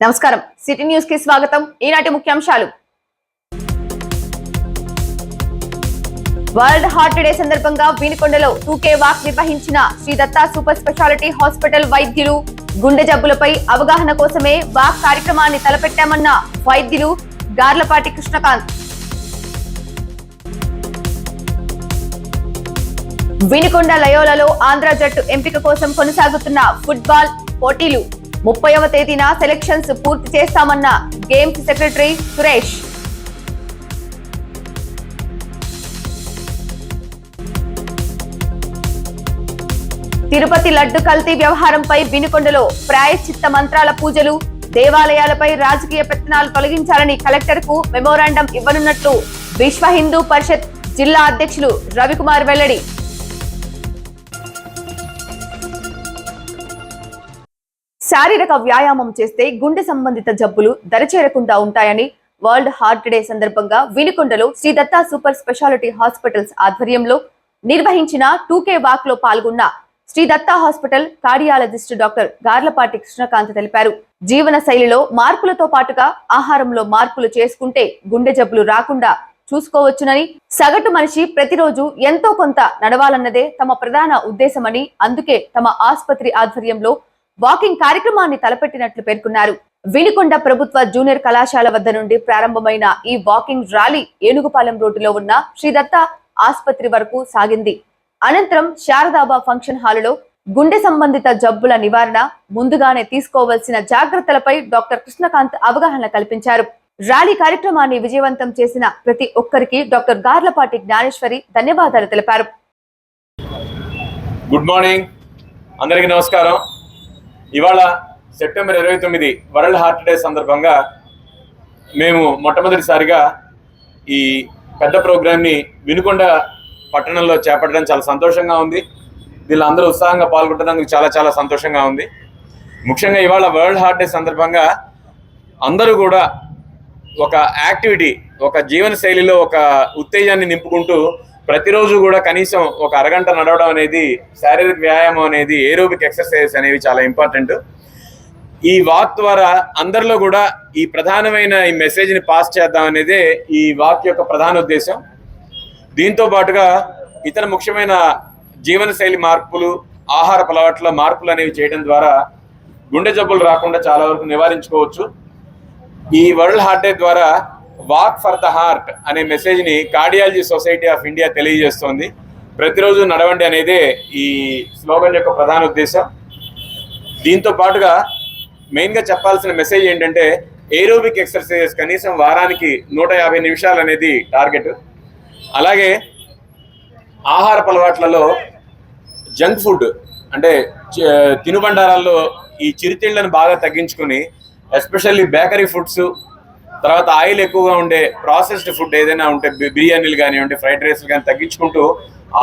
నమస్కారం city news కి స్వాగతం. ఈనాటి ముఖ్యాంశాలు. వరల్డ్ హార్ట్ డే సందర్భంగా వినుకొండలో 2K వాక్ నిర్వహించిన Shri Datta super speciality hospital వైద్యులు. గుండె జబ్బులపై అవగాహన కోసమే వాక్ కార్యక్రమాన్ని తలపెట్టామన్న వైద్యులు గార్లపాటి కృష్ణకాంత్. వినుకొండ లయోలలో ఆంధ్ర జట్టు ఎంపిక కోసం కొనసాగుతున్న ఫుట్బాల్ పోటీలు. 30వ తేదీన సెలక్షన్స్ పూర్తి చేస్తామన్న గేమ్స్ సెక్రటరీ సురేష్. తిరుపతి లడ్డు కల్తీ వ్యవహారంపై వినుకొండలో ప్రాయశ్చిత్త మంత్రాల పూజలు. దేవాలయాలపై రాజకీయ పెత్తనాలు తొలగించాలని కలెక్టర్ కు మెమోరాండం ఇవ్వనున్నట్లు విశ్వ హిందూ పరిషత్ జిల్లా అధ్యక్షులు రవికుమార్ వెల్లడి. శారీరక వ్యాయామం చేస్తే గుండె సంబంధిత జబ్బులు దరిచేరకుండా ఉంటాయని వరల్డ్ హార్ట్ డే సందర్భంగా వినుకొండలో Shri Datta super speciality hospitals ఆధ్వర్యంలో నిర్వహించిన 2K వాక్ లో పాల్గొన్న Shri Datta hospital cardiologist doctor Garlapati Krishnakanth తెలిపారు. జీవన శైలిలో మార్పులతో పాటుగా ఆహారంలో మార్పులు చేసుకుంటే గుండె జబ్బులు రాకుండా చూసుకోవచ్చునని, సగటు మనిషి ప్రతిరోజు ఎంతో కొంత నడవాలన్నదే తమ ప్రధాన ఉద్దేశమని, అందుకే తమ ఆసుపత్రి ఆధ్వర్యంలో వాకింగ్ కార్యక్రమాన్ని తలపెట్టినట్లు పేర్కొన్నారు. వినుకొండ ప్రభుత్వ జూనియర్ కళాశాల వద్ద నుండి ప్రారంభమైన ఈ వాకింగ్ ర్యాలీ ఏనుగుపాలెం రోడ్డులో ఉన్న శ్రీ దత్త ఆసుపత్రి వరకు సాగింది. అనంతరం శారదాబా ఫంక్షన్ హాలులో గుండె సంబంధిత జబ్బుల నివారణ, ముందుగానే తీసుకోవాల్సిన జాగ్రత్తలపై డాక్టర్ కృష్ణకాంత్ అవగాహన కల్పించారు. ర్యాలీ కార్యక్రమాన్ని విజయవంతం చేసిన ప్రతి ఒక్కరికి డాక్టర్ గార్లపాటి జ్ఞానేశ్వరి ధన్యవాదాలు తెలిపారు. గుడ్ మార్నింగ్, అందరికీ నమస్కారం. ఇవాళ సెప్టెంబర్ 29 వరల్డ్ హార్ట్ డే సందర్భంగా మేము మొట్టమొదటిసారిగా ఈ పెద్ద ప్రోగ్రామ్ని వినుకొండ పట్టణంలో చేపట్టడం చాలా సంతోషంగా ఉంది. దీనిలో అందరూ ఉత్సాహంగా పాల్గొనడానికి చాలా చాలా సంతోషంగా ఉంది. ముఖ్యంగా ఇవాళ వరల్డ్ హార్ట్ డే సందర్భంగా అందరూ కూడా ఒక యాక్టివిటీ, ఒక జీవన శైలిలో ఒక ఉత్తేజాన్ని నింపుకుంటూ ప్రతిరోజు కూడా కనీసం ఒక అరగంట నడవడం అనేది, శారీరక వ్యాయామం అనేది, ఏరోబిక్ ఎక్సర్సైజ్ అనేవి చాలా ఇంపార్టెంట్. ఈ వాక్ ద్వారా అందరిలో కూడా ఈ ప్రధానమైన ఈ మెసేజ్ని పాస్ చేద్దాం అనేదే ఈ వాక్ యొక్క ప్రధాన ఉద్దేశం. దీంతో పాటుగా ఇతర ముఖ్యమైన జీవనశైలి మార్పులు, ఆహారపు అలవాట్ల మార్పులు అనేవి చేయడం ద్వారా గుండె జబ్బులు రాకుండా చాలా వరకు నివారించుకోవచ్చు. ఈ వరల్డ్ హార్ట్ డే ద్వారా వాక్ ఫర్ ద హార్ట్ అనే మెసేజ్ని కార్డియాలజీ సొసైటీ ఆఫ్ ఇండియా తెలియజేస్తోంది. ప్రతిరోజు నడవండి అనేదే ఈ స్లోగన్ యొక్క ప్రధాన ఉద్దేశం. దీంతో పాటుగా మెయిన్గా చెప్పాల్సిన మెసేజ్ ఏంటంటే, ఏరోబిక్ ఎక్సర్సైజెస్ కనీసం వారానికి 150 నిమిషాలు అనేది టార్గెట్. అలాగే ఆహారపు అలవాట్లలో జంక్ ఫుడ్ అంటే తినుబండారాల్లో ఈ చిరుతిళ్లను బాగా తగ్గించుకుని, ఎస్పెషల్లీ బేకరీ ఫుడ్స్, తర్వాత ఆయిల్ ఎక్కువగా ఉండే ప్రాసెస్డ్ ఫుడ్ ఏదైనా ఉంటే, బిర్యానీలు కానివ్వండి, ఫ్రైడ్ రైస్లు కానీ తగ్గించుకుంటూ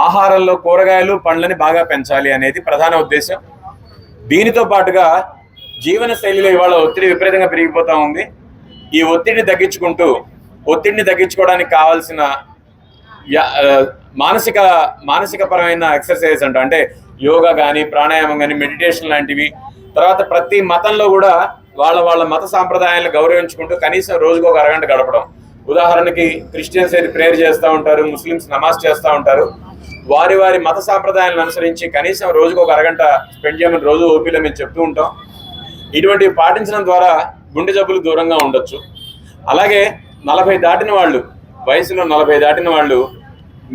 ఆహారంలో కూరగాయలు, పండ్లని బాగా పెంచాలి అనేది ప్రధాన ఉద్దేశం. దీనితో పాటుగా జీవన శైలిలో ఇవాళ ఒత్తిడి విపరీతంగా పెరిగిపోతూ ఉంది. ఈ ఒత్తిడిని తగ్గించుకోవడానికి కావాల్సిన మానసికపరమైన ఎక్సర్సైజ్ అంటే యోగా కానీ, ప్రాణాయామం కానీ, మెడిటేషన్ లాంటివి. తర్వాత ప్రతి మతంలో కూడా వాళ్ళ మత సాంప్రదాయాలను గౌరవించుకుంటూ కనీసం రోజుకు ఒక అరగంట గడపడం. ఉదాహరణకి క్రిస్టియన్స్ అయితే ప్రేయర్ చేస్తూ ఉంటారు, ముస్లిమ్స్ నమాజ్ చేస్తూ ఉంటారు. వారి మత సాంప్రదాయాలను అనుసరించి కనీసం రోజుకు ఒక అరగంట స్పెండ్ చేయమని రోజు ఓపీలో మేము చెప్తూ ఉంటాం. ఇటువంటివి పాటించడం ద్వారా గుండె జబ్బులు దూరంగా ఉండొచ్చు. అలాగే 40 దాటిన వాళ్ళు, వయసులో 40 దాటిన వాళ్ళు,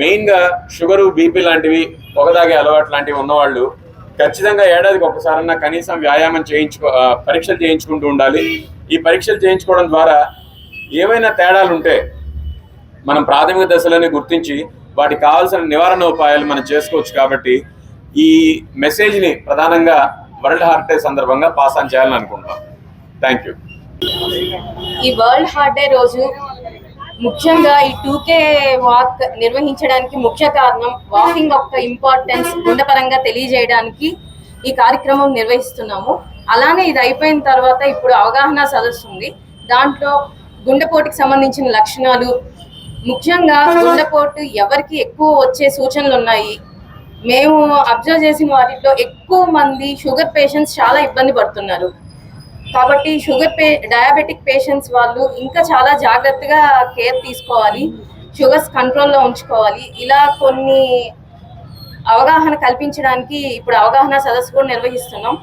మెయిన్గా షుగరు, బీపీ లాంటివి, పొగదాగే అలవాటు లాంటివి ఉన్నవాళ్ళు ఖచ్చితంగా ఏడాదికి ఒకసారన్నా కనీసం వ్యాయామం పరీక్షలు చేయించుకుంటూ ఉండాలి. ఈ పరీక్షలు చేయించుకోవడం ద్వారా ఏవైనా తేడాలు ఉంటే మనం ప్రాథమిక దశలోనే గుర్తించి వాటికి కావాల్సిన నివారణ ఉపాయాలు మనం చేసుకోవచ్చు. కాబట్టి ఈ మెసేజ్ని ప్రధానంగా వరల్డ్ హార్ట్ డే సందర్భంగా పాస్ ఆన్ చేయాలని అనుకుంటాం. Thank you. ఈ వరల్డ్ హార్ట్ డే రోజు ముఖ్యంగా ఈ 2K వాక్ నిర్వహించడానికి ముఖ్య కారణం వాకింగ్ యొక్క ఇంపార్టెన్స్ గుండెపరంగా తెలియజేయడానికి ఈ కార్యక్రమం నిర్వహిస్తున్నాము. అలానే ఇది అయిపోయిన తర్వాత ఇప్పుడు అవగాహన సదస్సు ఉంది. దాంట్లో గుండెపోటుకి సంబంధించిన లక్షణాలు, ముఖ్యంగా గుండెపోటు ఎవరికి ఎక్కువ వచ్చే సూచనలు ఉన్నాయి, మేము అబ్జర్వ్ చేసిన వాటిలో ఎక్కువ మంది షుగర్ పేషెంట్స్ చాలా ఇబ్బంది పడుతున్నారు. కాబట్టి డయాబెటిక్ పేషెంట్స్ వాళ్ళు ఇంకా చాలా జాగ్రత్తగా కేర్ తీసుకోవాలి, షుగర్స్ కంట్రోల్లో ఉంచుకోవాలి. ఇలా కొన్ని అవగాహన కల్పించడానికి ఇప్పుడు అవగాహన సదస్సు కూడా నిర్వహిస్తున్నాం.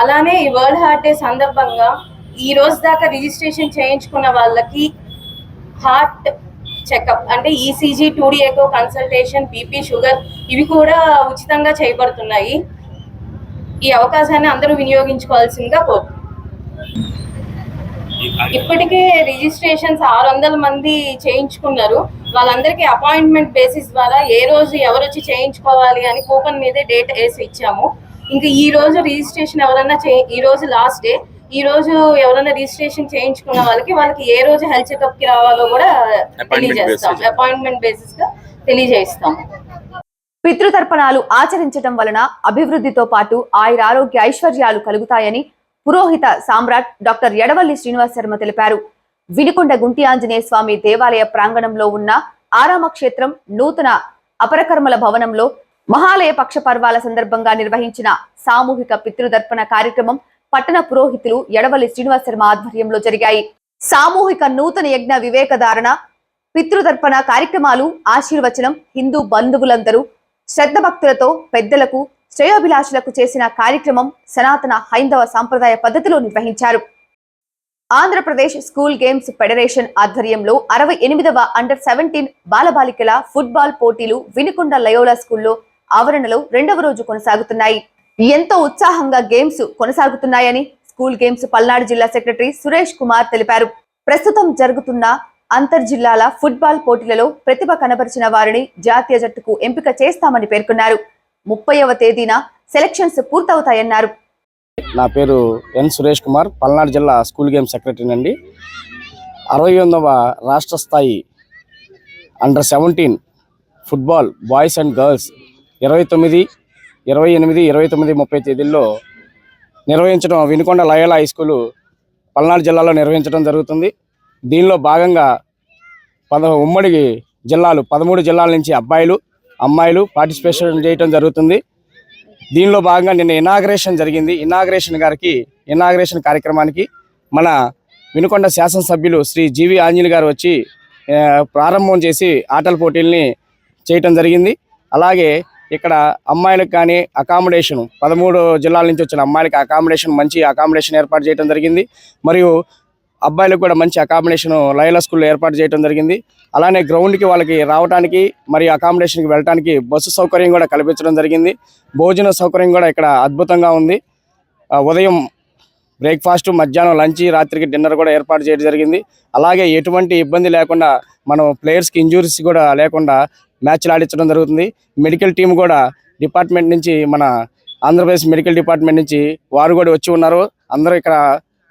అలానే ఈ వరల్డ్ హార్ట్ డే సందర్భంగా ఈ రోజు దాకా రిజిస్ట్రేషన్ చేయించుకున్న వాళ్ళకి హార్ట్ చెకప్ అంటే ECG, 2D echo consultation, BP, sugar ఇవి కూడా ఉచితంగా చేయబడుతున్నాయి. ఈ అవకాశాన్ని అందరూ వినియోగించుకోవాల్సిందిగా కోరుతున్నాం. ఇప్పటికే రిజిస్ట్రేషన్స్ 600 మంది చేయించుకున్నారు. వాళ్ళందరికీ అపాయింట్మెంట్ బేసిస్ ద్వారా ఏ రోజు ఎవరు వచ్చి చేయించుకోవాలి అని కూపన్ మీదే డేట్ వేసి ఇచ్చాము. ఇంకా ఈ రోజు రిజిస్ట్రేషన్ ఎవరన్నా ఈ రోజు లాస్ట్ డే, ఈ రోజు ఎవరైనా రిజిస్ట్రేషన్ చేయించుకున్న వాళ్ళకి ఏ రోజు హెల్త్ చెకప్ కి రావాలో కూడా తెలియజేస్తాం. అపాయింట్మెంట్ బేసిస్ గా తెలియజేస్తాం. పితృతర్పణాలు ఆచరించడం వలన అభివృద్ధితో పాటు ఆయురారోగ్య ఐశ్వర్యాలు కలుగుతాయని పురోహిత సామ్రాట్ డాక్టర్ యడవల్లి శ్రీనివాస్ శర్మ తెలిపారు. వినుకొండ గుంటి ఆంజనేయ స్వామి దేవాలయ ప్రాంగణంలో ఉన్న ఆరామ క్షేత్రం నూతన అపరకర్మల భవనంలో మహాలయ పక్ష పర్వాల సందర్భంగా నిర్వహించిన సామూహిక పితృదర్పణ కార్యక్రమం పట్టణ పురోహితులు యడవల్లి శ్రీనివాస్ శర్మ ఆధ్వర్యంలో జరిగాయి. సామూహిక నూతన యజ్ఞ వివేకధారణ పితృదర్పణ కార్యక్రమాలు ఆశీర్వచనం హిందూ బంధువులందరూ శ్రద్ధ భక్తులతో పెద్దలకు శ్రేయోభిలాషులకు చేసిన కార్యక్రమం సనాతన హైందవ సాంప్రదాయ పద్ధతిలో నిర్వహించారు. ఆంధ్రప్రదేశ్ స్కూల్ గేమ్స్ ఫెడరేషన్ ఆధ్వర్యంలో 68వ అండర్ 17 బాలబాలికల ఫుట్బాల్ పోటీలు వినుకొండ లయోలా స్కూల్లో ఆవరణలో 2వ రోజు కొనసాగుతున్నాయి. ఎంతో ఉత్సాహంగా గేమ్స్ కొనసాగుతున్నాయని స్కూల్ గేమ్స్ పల్నాడు జిల్లా సెక్రటరీ సురేష్ కుమార్ తెలిపారు. ప్రస్తుతం జరుగుతున్న అంతర్జిల్లాల ఫుట్బాల్ పోటీలలో ప్రతిభ కనబరిచిన వారిని జాతీయ జట్టుకు ఎంపిక చేస్తామని పేర్కొన్నారు. 30వ తేదీన సెలక్షన్స్ పూర్తవుతాయన్నారు. నా పేరు ఎన్ సురేష్ కుమార్, పల్నాడు జిల్లా స్కూల్ గేమ్స్ సెక్రటరీ అండి. 68వ రాష్ట్ర స్థాయి under 17 football boys and girls 29, 28, 29, 30 తేదీల్లో నిర్వహించడం Vinukonda Loyola high school Palnadu జిల్లాలో నిర్వహించడం జరుగుతుంది. దీనిలో భాగంగా ఉమ్మడి జిల్లాలు 13 జిల్లాల నుంచి అబ్బాయిలు అమ్మాయిలు పార్టిసిపేషన్ చేయడం జరుగుతుంది. దీనిలో భాగంగా నిన్న ఇనాగ్రేషన్ జరిగింది. ఇనాగ్రేషన్ కార్యక్రమానికి మన వినుకొండ శాసనసభ్యులు శ్రీ జీవి ఆంజనేయులు గారు వచ్చి ప్రారంభం చేసి ఆటల పోటీల్ని చేయటం జరిగింది. అలాగే ఇక్కడ అమ్మాయిలకు కానీ అకామిడేషన్ 13 జిల్లాల నుంచి వచ్చిన అమ్మాయిలకి మంచి అకామిడేషన్ ఏర్పాటు చేయడం జరిగింది. మరియు అబ్బాయిలకు కూడా మంచి అకామిడేషన్ లయోలా స్కూల్లో ఏర్పాటు చేయడం జరిగింది. అలానే గ్రౌండ్కి వాళ్ళకి రావడానికి మరియు అకామిడేషన్కి వెళ్ళడానికి బస్సు సౌకర్యం కూడా కల్పించడం జరిగింది. భోజన సౌకర్యం కూడా ఇక్కడ అద్భుతంగా ఉంది. ఉదయం బ్రేక్ఫాస్ట్, మధ్యాహ్నం లంచ్, రాత్రికి డిన్నర్ కూడా ఏర్పాటు చేయడం జరిగింది. అలాగే ఎటువంటి ఇబ్బంది లేకుండా మనం ప్లేయర్స్కి ఇంజురీస్ కూడా లేకుండా మ్యాచ్లు ఆడించడం జరుగుతుంది. మెడికల్ టీం కూడా డిపార్ట్మెంట్ నుంచి మన ఆంధ్రప్రదేశ్ మెడికల్ డిపార్ట్మెంట్ నుంచి వారు కూడా వచ్చి ఉన్నారు. అందరూ ఇక్కడ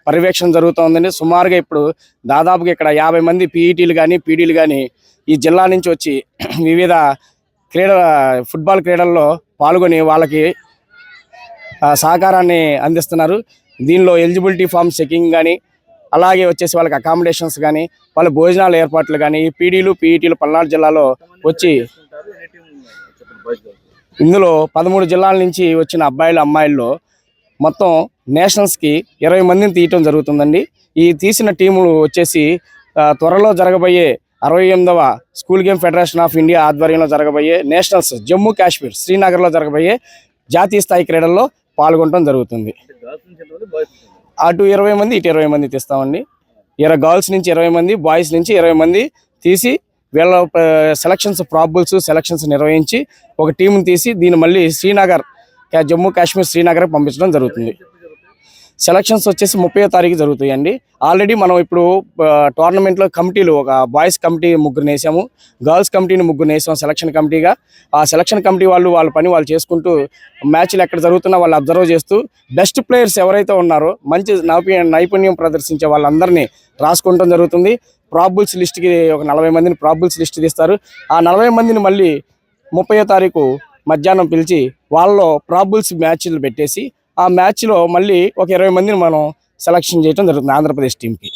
పర్యవేక్షణ జరుగుతుందండి. సుమారుగా ఇప్పుడు దాదాపుగా ఇక్కడ 50 మంది పీఈటీలు కానీ పీడీలు కానీ ఈ జిల్లా నుంచి వచ్చి వివిధ ఫుట్బాల్ క్రీడల్లో పాల్గొని వాళ్ళకి సహకారాన్ని అందిస్తున్నారు. దీనిలో ఎలిజిబిలిటీ ఫామ్ చెకింగ్ కానీ అలాగే వచ్చేసి వాళ్ళకి అకామిడేషన్స్ కానీ వాళ్ళ భోజనాల ఏర్పాట్లు కానీ ఈ పీఈటీలు పల్నాడు జిల్లాలో వచ్చి ఇందులో 13 జిల్లాల నుంచి వచ్చిన అబ్బాయిలు అమ్మాయిల్లో మొత్తం నేషనల్స్కి 20 మందిని తీయటం జరుగుతుందండి. ఈ తీసిన టీములు వచ్చేసి త్వరలో జరగబోయే 68వ school game federation of India ఆధ్వర్యంలో జరగబోయే నేషనల్స్ జమ్మూ కాశ్మీర్ శ్రీనగర్లో జరగబోయే జాతీయ స్థాయి క్రీడల్లో పాల్గొనడం జరుగుతుంది. అటు 20 మంది ఇటు 20 మంది తీస్తామండి. గర్ల్స్ నుంచి 20 మంది, బాయ్స్ నుంచి 20 మంది తీసి వీళ్ళ సెలక్షన్స్ సెలక్షన్స్ నిర్వహించి ఒక టీంని తీసి దీన్ని మళ్ళీ జమ్మూ కాశ్మీర్ శ్రీనగర్ పంపించడం జరుగుతుంది. సెలక్షన్స్ వచ్చేసి 30వ తారీఖు జరుగుతాయండి. ఆల్రెడీ మనం ఇప్పుడు టోర్నమెంట్లో కమిటీలు ఒక బాయ్స్ కమిటీ 3 వేసాము, గర్ల్స్ కమిటీని 3 వేసాము సెలక్షన్ కమిటీగా. ఆ సెలక్షన్ కమిటీ వాళ్ళ పని వాళ్ళు చేసుకుంటూ మ్యాచ్లు ఎక్కడ జరుగుతున్నా వాళ్ళు అబ్జర్వ్ చేస్తూ బెస్ట్ ప్లేయర్స్ ఎవరైతే ఉన్నారో మంచి నైపుణ్యం ప్రదర్శించే వాళ్ళందరినీ రాసుకోవడం జరుగుతుంది. ప్రాబుల్స్ లిస్ట్కి ఒక 40 మందిని ప్రాబుల్స్ లిస్ట్ తీస్తారు. ఆ 40 మందిని మళ్ళీ 30వ తారీఖు మధ్యాహ్నం పిలిచి వాళ్ళలో ప్రాబుల్స్ మ్యాచ్లు పెట్టేసి ఆ మ్యాచ్లో మళ్ళీ ఒక 20 మందిని మనం సెలక్షన్ చేయడం జరుగుతుంది. ఆంధ్రప్రదేశ్ టీంకి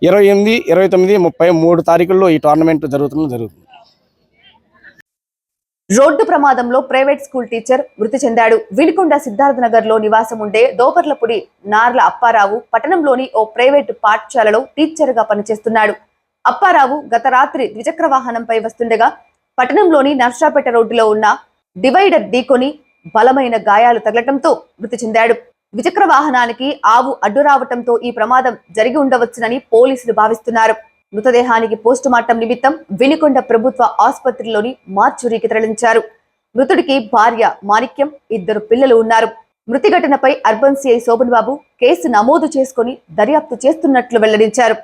28, 29, 30 3 తారీఖుల్లో ఈ టోర్నమెంట్ జరుగుతుంది. రోడ్డు ప్రమాదంలో ప్రైవేట్ స్కూల్ టీచర్ మృతి చెందాడు. వినుకొండ సిద్ధార్థ నగర్ లో నివాసం ఉండే దోపర్లపుడి నార్ల అప్పారావు పట్టణంలోని ఓ ప్రైవేటు పాఠశాలలో టీచర్ గా పనిచేస్తున్నాడు. అప్పారావు గత రాత్రి ద్విచక్ర వాహనంపై వస్తుండగా పట్టణంలోని నర్సాపేట రోడ్డులో ఉన్న డివైడర్ ఢీకొని బలమైన గాయాలు తగలటంతో మృతి చెందాడు. ద్విచక్ర వాహనానికి ఆవు అడ్డు రావటంతో ఈ ప్రమాదం జరిగి ఉండవచ్చునని పోలీసులు భావిస్తున్నారు. మృతదేహానికి పోస్టుమార్టం నిమిత్తం వినుకొండ ప్రభుత్వ ఆసుపత్రిలోని మార్చురీకి తరలించారు. మృతుడికి భార్య మాణిక్యం, 2 పిల్లలు ఉన్నారు. మృతి ఘటనపై అర్బన్ సిఐ శోభన్ బాబు కేసు నమోదు చేసుకుని దర్యాప్తు చేస్తున్నట్లు వెల్లడించారు.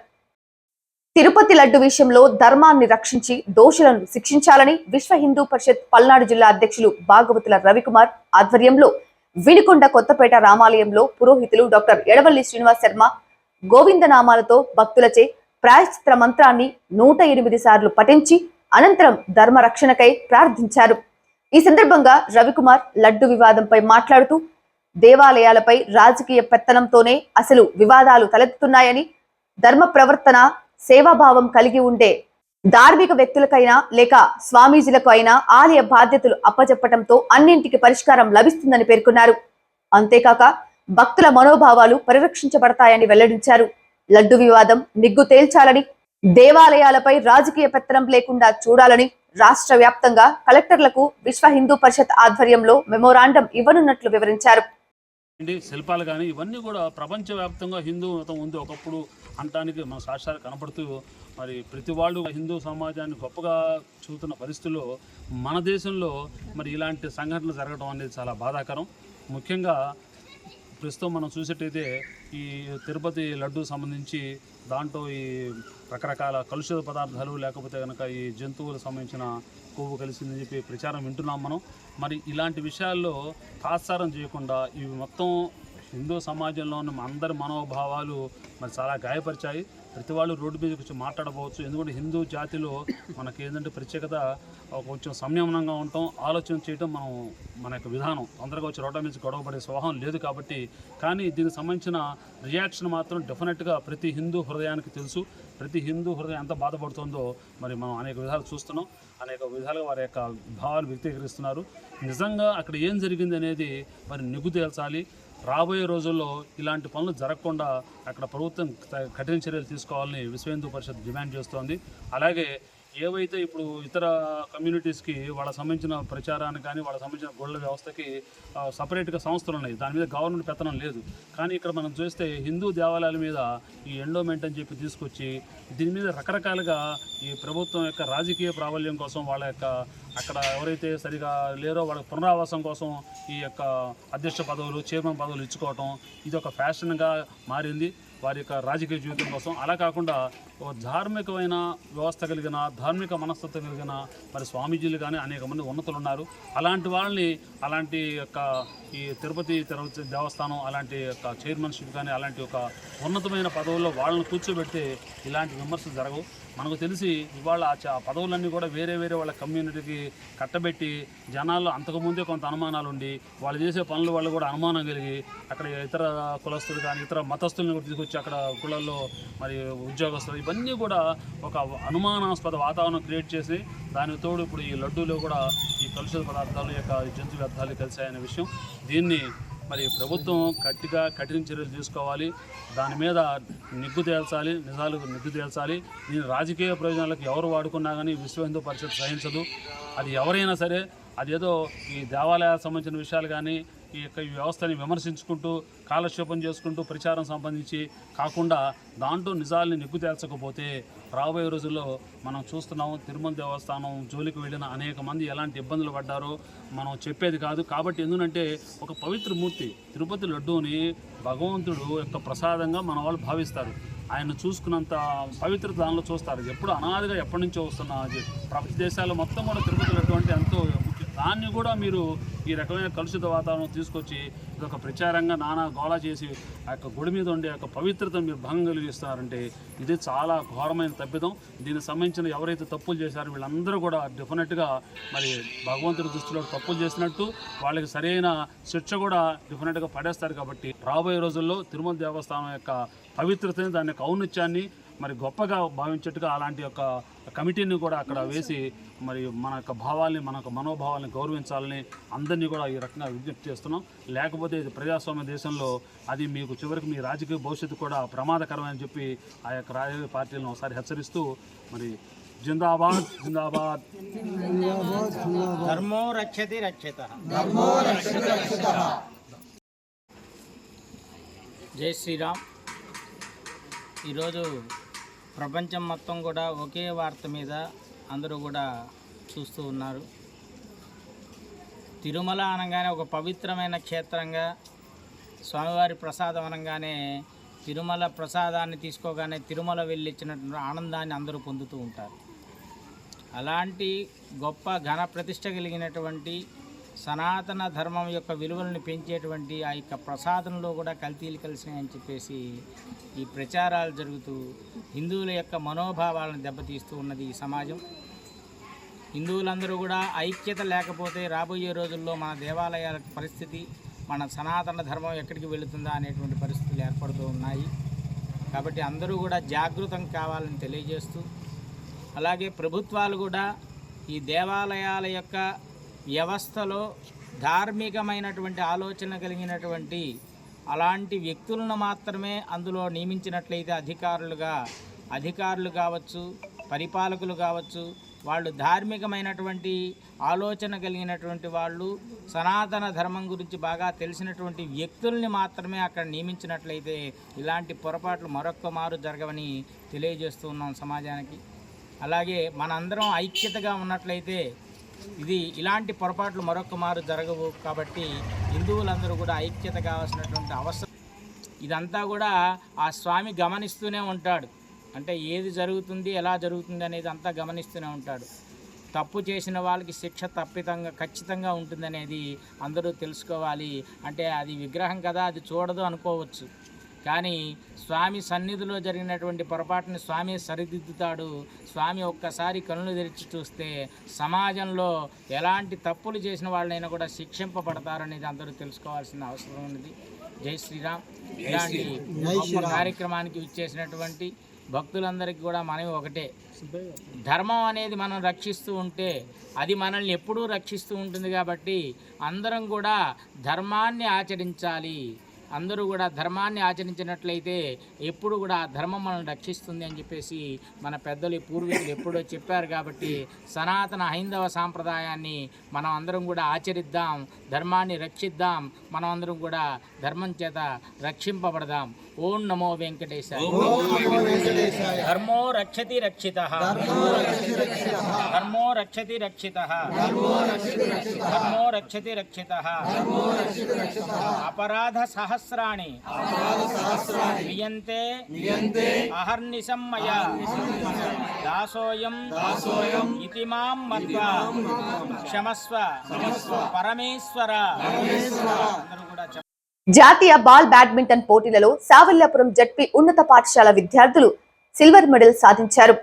తిరుపతి లడ్డు విషయంలో ధర్మాన్ని రక్షించి దోషులను శిక్షించాలని విశ్వ హిందూ పరిషత్ పల్నాడు జిల్లా అధ్యక్షులు భాగవతుల రవికుమార్ ఆధ్వర్యంలో వినుకొండ కొత్తపేట రామాలయంలో పురోహితులు డాక్టర్ ఎడవల్లి శ్రీనివాస్ శర్మ గోవిందనామాలతో భక్తులచే ప్రాయశ్చిత్ర మంత్రాన్ని 108 సార్లు పఠించి అనంతరం ధర్మ రక్షణకై ప్రార్థించారు. ఈ సందర్భంగా రవికుమార్ లడ్డు వివాదంపై మాట్లాడుతూ దేవాలయాలపై రాజకీయ పెత్తనంతోనే అసలు వివాదాలు తలెత్తుతున్నాయని, ధర్మ ప్రవర్తన సేవాభావం కలిగి ఉండే ధార్మిక వ్యక్తులకైనా లేక స్వామీజీలకు అయినా ఆలయ బాధ్యతలు అప్పచెప్పటంతో అన్నింటికి పరిష్కారం లభిస్తుందని పేర్కొన్నారు. అంతేకాక భక్తుల మనోభావాలు పరిరక్షించబడతాయని వెల్లడించారు. లడ్డు వివాదం నిగ్గు తేల్చాలని, దేవాలయాలపై రాజకీయ పెత్తనం లేకుండా చూడాలని రాష్ట్ర వ్యాప్తంగా కలెక్టర్లకు విశ్వ హిందూ పరిషత్ ఆధ్వర్యంలో మెమోరాండం ఇవ్వనున్నట్లు వివరించారు. శిల్పాలు కానీ ఇవన్నీ కూడా ప్రపంచవ్యాప్తంగా హిందూ మతం ఉంది ఒకప్పుడు అనటానికి మన సాక్ష్యాలు కనపడుతూ, మరి ప్రతి వాళ్ళు హిందూ సమాజాన్ని గొప్పగా చూస్తున్న పరిస్థితుల్లో మన దేశంలో మరి ఇలాంటి సంఘటనలు జరగడం అనేది చాలా బాధాకరం. ముఖ్యంగా ప్రస్తుతం మనం చూసేట్టయితే ఈ తిరుపతి లడ్డు సంబంధించి దాంట్లో ఈ రకరకాల కలుషిత పదార్థాలు లేకపోతే కనుక ఈ జంతువులకు సంబంధించిన కొవ్వు కలిసిందని చెప్పి ప్రచారం వింటున్నాం మనం. మరి ఇలాంటి విషయాల్లో తాత్సారం చేయకుండా ఇవి మొత్తం హిందూ సమాజంలో ఉన్న అందరి మనోభావాలు మరి చాలా గాయపరిచాయి. ప్రతి వాళ్ళు రోడ్డు మీదకి వచ్చి మాట్లాడవచ్చు. ఎందుకంటే హిందూ జాతిలో మనకి ఏంటంటే ప్రత్యేకత కొంచెం సంయమనంగా ఉండటం, ఆలోచన చేయటం మన యొక్క విధానం. తొందరగా వచ్చి రోడ్డు మీద గొడవపడే స్వభావం లేదు కాబట్టి. కానీ దీనికి సంబంధించిన రియాక్షన్ మాత్రం డెఫినెట్గా ప్రతి హిందూ హృదయానికి తెలుసు. ప్రతి హిందూ హృదయం ఎంత బాధపడుతుందో మరి మనం అనేక విధాలు చూస్తున్నాం. అనేక విధాలుగా వారి యొక్క భావాలు వ్యక్తీకరిస్తున్నారు. నిజంగా అక్కడ ఏం జరిగింది అనేది మరి నిగ్గు తేల్చాలి. రాబోయే రోజుల్లో ఇలాంటి పనులు జరగకుండా అక్కడ ప్రభుత్వం కఠిన చర్యలు తీసుకోవాలని విశ్వ హిందూ పరిషత్ డిమాండ్ చేస్తోంది. అలాగే ఏవైతే ఇప్పుడు ఇతర కమ్యూనిటీస్కి వాళ్ళకి సంబంధించిన ప్రచారానికి కానీ వాళ్ళకి సంబంధించిన గొళ్ళ వ్యవస్థకి సపరేట్గా సంస్థలు ఉన్నాయి. దాని మీద గవర్నమెంట్ పెత్తనం లేదు. కానీ ఇక్కడ మనం చూస్తే హిందూ దేవాలయాల మీద ఈ ఎండోమెంట్ అని చెప్పి తీసుకొచ్చి దీని మీద రకరకాలుగా ఈ ప్రభుత్వం యొక్క రాజకీయ ప్రాబల్యం కోసం వాళ్ళ యొక్క అక్కడ ఎవరైతే సరిగా లేరో వాళ్ళ పునరావాసం కోసం ఈ యొక్క అధ్యక్ష పదవులు, చైర్మన్ పదవులు ఇచ్చుకోవటం ఇది ఒక ఫ్యాషన్గా మారింది వారి యొక్క రాజకీయ జీవితం కోసం. అలా కాకుండా ఒక ధార్మికమైన వ్యవస్థ కలిగిన, ధార్మిక మనస్తత్వం కలిగిన మరి స్వామీజీలు కానీ అనేక మంది ఉన్నతులు ఉన్నారు. అలాంటి వాళ్ళని అలాంటి యొక్క ఈ తిరుపతి దేవస్థానం అలాంటి యొక్క చైర్మన్షిప్ కానీ అలాంటి ఒక ఉన్నతమైన పదవుల్లో వాళ్ళని కూర్చోబెడితే ఇలాంటి విమర్శలు జరగవు. మనకు తెలిసి ఇవాళ ఆ పదవులన్నీ కూడా వేరే వాళ్ళ కమ్యూనిటీకి కట్టబెట్టి జనాల్లో అంతకుముందే కొంత అనుమానాలు ఉండి వాళ్ళు చేసే పనుల వల్ల కూడా అనుమానం కలిగి అక్కడ ఇతర కులస్తులు కానీ ఇతర మతస్థులను కూడా తీసుకొచ్చి అక్కడ కులాల్లో మరి ఉద్యోగస్తులు ఇవన్నీ కూడా ఒక అనుమానాస్పద వాతావరణం క్రియేట్ చేసి దానికి తోడు ఇప్పుడు ఈ లడ్డూలో కూడా ఈ కలుషిత పదార్థాలు యొక్క జంతు వ్యర్థాలు కలిసాయనే విషయం. దీన్ని మరి ప్రభుత్వం కఠిన చర్యలు తీసుకోవాలి. దాని మీద నిగ్గు తేల్చాలి, నిజాలకు నిగ్గు తేల్చాలి. దీని రాజకీయ ప్రయోజనాలకు ఎవరు వాడుకున్నా కానీ విశ్వ హిందూ పరిషత్ సహించదు. అది ఎవరైనా సరే అదేదో ఈ దేవాలయాలకు సంబంధించిన విషయాలు కానీ ఈ యొక్క వ్యవస్థని విమర్శించుకుంటూ కాలక్షేపం చేసుకుంటూ ప్రచారం సంబంధించి కాకుండా దాంట్లో నిజాలని నిగ్గు తేల్చకపోతే రాబోయే రోజుల్లో మనం చూస్తున్నాం తిరుమల దేవస్థానం జోలికి వెళ్ళిన అనేక మంది ఎలాంటి ఇబ్బందులు పడ్డారో మనం చెప్పేది కాదు. కాబట్టి ఎందుకంటే ఒక పవిత్ర మూర్తి తిరుపతి లడ్డూని భగవంతుడు యొక్క ప్రసాదంగా మన వాళ్ళు భావిస్తారు. ఆయన చూసుకున్నంత పవిత్రత దానిలో చూస్తారు. ఎప్పుడు అనాదిగా ఎప్పటి నుంచో వస్తున్న ప్రపంచ దేశాల్లో మొత్తం కూడా తిరుపతి లడ్డు అంటే ఎంతో దాన్ని కూడా మీరు ఈ రకమైన కలుషిత వాతావరణం తీసుకొచ్చి ఇదొక ప్రచారంగా నానా గోళ చేసి ఆ యొక్క గుడి మీద ఉండే యొక్క పవిత్రతను మీరు భంగం కలిగిస్తున్నారంటే ఇది చాలా ఘోరమైన తప్పిదం. దీనికి సంబంధించిన ఎవరైతే తప్పులు చేశారో వీళ్ళందరూ కూడా డెఫినెట్గా మరి భగవంతుడి దృష్టిలో తప్పులు చేసినట్టు వాళ్ళకి సరైన శిక్ష కూడా డెఫినెట్గా పడేస్తారు. కాబట్టి రాబోయే రోజుల్లో తిరుమల దేవస్థానం యొక్క పవిత్రతని దాని యొక్క ఔన్నత్యాన్ని మరి గొప్పగా భావించేట్టుగా అలాంటి యొక్క కమిటీని కూడా అక్కడ వేసి మరి మన యొక్క భావాల్ని, మన యొక్క మనోభావాల్ని గౌరవించాలని అందరినీ కూడా ఈ రకంగా విజ్ఞప్తి చేస్తున్నాం. లేకపోతే ఇది ప్రజాస్వామ్య దేశంలో అది మీకు చివరికి మీ రాజకీయ భవిష్యత్తు కూడా ప్రమాదకరమని చెప్పి ఆ యొక్క రాజకీయ పార్టీలను ఒకసారి హెచ్చరిస్తూ మరి జిందాబాద్ జిందాబాద్. ధర్మో రక్షతి రక్షితః. జై శ్రీరామ్. ఈరోజు ప్రపంచం మొత్తం కూడా ఒకే వార్త మీద అందరూ కూడా చూస్తూ ఉన్నారు. తిరుమల అనగానే ఒక పవిత్రమైన క్షేత్రంగా, స్వామివారి ప్రసాదం అనగానే తిరుమల ప్రసాదాన్ని తీసుకోగానే తిరుమల వెళ్ళి ఇచ్చినటువంటి ఆనందాన్ని అందరూ పొందుతూ ఉంటారు. అలాంటి గొప్ప ఘన ప్రతిష్ట కలిగినటువంటి సనాతన ధర్మం యొక్క విలువలను పెంచేటువంటి ఆ యొక్క ప్రసాదంలో కూడా కల్తీలు కలిసినాయని చెప్పేసి ఈ ప్రచారాలు జరుగుతూ హిందువుల యొక్క మనోభావాలను దెబ్బతీస్తూ ఉన్నది ఈ సమాజం. హిందువులందరూ కూడా ఐక్యత లేకపోతే రాబోయే రోజుల్లో మన దేవాలయాల పరిస్థితి, మన సనాతన ధర్మం ఎక్కడికి వెళుతుందా అనేటువంటి పరిస్థితులు ఏర్పడుతూ ఉన్నాయి. కాబట్టి అందరూ కూడా జాగృతం కావాలని తెలియజేస్తూ, అలాగే ప్రభుత్వాలు కూడా ఈ దేవాలయాల యొక్క వ్యవస్థలో ధార్మికమైనటువంటి ఆలోచన కలిగినటువంటి అలాంటి వ్యక్తులను మాత్రమే అందులో నియమించినట్లయితే అధికారులు కావచ్చు, పరిపాలకులు కావచ్చు, వాళ్ళు ధార్మికమైనటువంటి ఆలోచన కలిగినటువంటి వాళ్ళు, సనాతన ధర్మం గురించి బాగా తెలిసినటువంటి వ్యక్తుల్ని మాత్రమే అక్కడ నియమించినట్లయితే ఇలాంటి పొరపాట్లు మరొక్క మారు జరగవని తెలియజేస్తూ ఉన్నాం సమాజానికి. అలాగే మనందరం ఐక్యతగా ఉన్నట్లయితే ఇలాంటి పొరపాట్లు మరొక మారు జరగవు. కాబట్టి హిందువులందరూ కూడా ఐక్యత కావాల్సినటువంటి అవసరం. ఇదంతా కూడా ఆ స్వామి గమనిస్తూనే ఉంటాడు. అంటే ఏది జరుగుతుంది, ఎలా జరుగుతుంది అనేది అంతా గమనిస్తూనే ఉంటాడు. తప్పు చేసిన వాళ్ళకి శిక్ష ఖచ్చితంగా ఉంటుందనేది అందరూ తెలుసుకోవాలి. అంటే అది విగ్రహం కదా, అది చూడదు అనుకోవచ్చు, కానీ స్వామి సన్నిధిలో జరిగినటువంటి పొరపాటుని స్వామి సరిదిద్దుతాడు. స్వామి ఒక్కసారి కన్నులు తెరిచి చూస్తే సమాజంలో ఎలాంటి తప్పులు చేసిన వాళ్ళైనా కూడా శిక్షింపబడతారనేది అందరూ తెలుసుకోవాల్సిన అవసరం ఉన్నది. జై శ్రీరామ్. ఇలాంటి గొప్ప కార్యక్రమానికి ఇచ్చేసినటువంటి భక్తులందరికీ కూడా మనవి ఒకటే, ధర్మం అనేది మనం రక్షిస్తూ ఉంటే అది మనల్ని ఎప్పుడూ రక్షిస్తూ ఉంటుంది. కాబట్టి అందరం కూడా ధర్మాన్ని ఆచరించాలి. అందరూ కూడా ధర్మాన్ని ఆచరించినట్లయితే ఎప్పుడు కూడా ఆ ధర్మం మనల్ని రక్షిస్తుంది అని చెప్పేసి మన పెద్దలు పూర్వీకులు ఎప్పుడో చెప్పారు. కాబట్టి సనాతన హైందవ సాంప్రదాయాన్ని మనం అందరం కూడా ఆచరిద్దాం, ధర్మాన్ని రక్షిద్దాం, మనం అందరం కూడా ధర్మం చేత రక్షింపబడదాం. ఓం నమో వెంకటేశాయ. ధర్మో రక్షతి రక్షితః. ధర్మో రక్షతి రక్షితః. ధర్మో రక్షతి రక్షితః. అపరాధ సహస్రాణి క్రియంతే అహర్నిశం మయా దాసోయం ఇతి మాం మత్వా క్షమస్వ పరమేశ్వర. అందరూ కూడా జాతీయ బాల్ బ్యాడ్మింటన్ పోటీలలో సావల్యాపురం జడ్పీ ఉన్నత పాఠశాల విద్యార్థులు సిల్వర్ మెడల్ సాధించారు.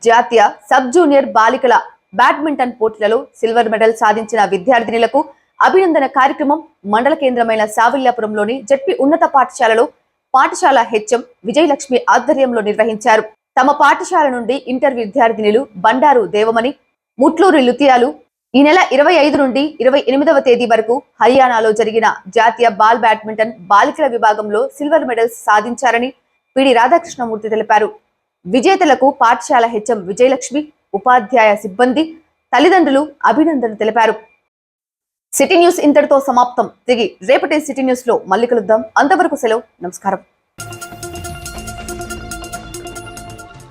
జాతీయ సబ్ జూనియర్ బాలికల బ్యాడ్మింటన్ పోటీలలో సిల్వర్ మెడల్ సాధించిన విద్యార్థినులకు అభినందన కార్యక్రమం మండల కేంద్రమైన సావల్యాపురంలోని జడ్పీ ఉన్నత పాఠశాలలో పాఠశాల హెచ్ఎం విజయలక్ష్మి ఆధ్వర్యంలో నిర్వహించారు. తమ పాఠశాల నుండి ఇంటర్ విద్యార్థినులు బండారు దేవమణి, ముట్లూరి లుతియాలు ఈ నెల 25 నుండి 28వ తేదీ వరకు హర్యానాలో జరిగిన జాతీయ బాల్ బ్యాడ్మింటన్ బాలికల విభాగంలో సిల్వర్ మెడల్స్ సాధించారని పిడి రాధాకృష్ణమూర్తి తెలిపారు. విజేతలకు పాఠశాల హెచ్ఎం విజయలక్ష్మి, ఉపాధ్యాయ సిబ్బంది, తల్లిదండ్రులు అభినందనలు తెలిపారు. సిటీ న్యూస్ ఇంతటితో సమాప్తం. తిరిగి రేపటి సిటీ న్యూస్ లో మళ్ళీ కలుద్దాం. అంతవరకు సెలవు. నమస్కారం.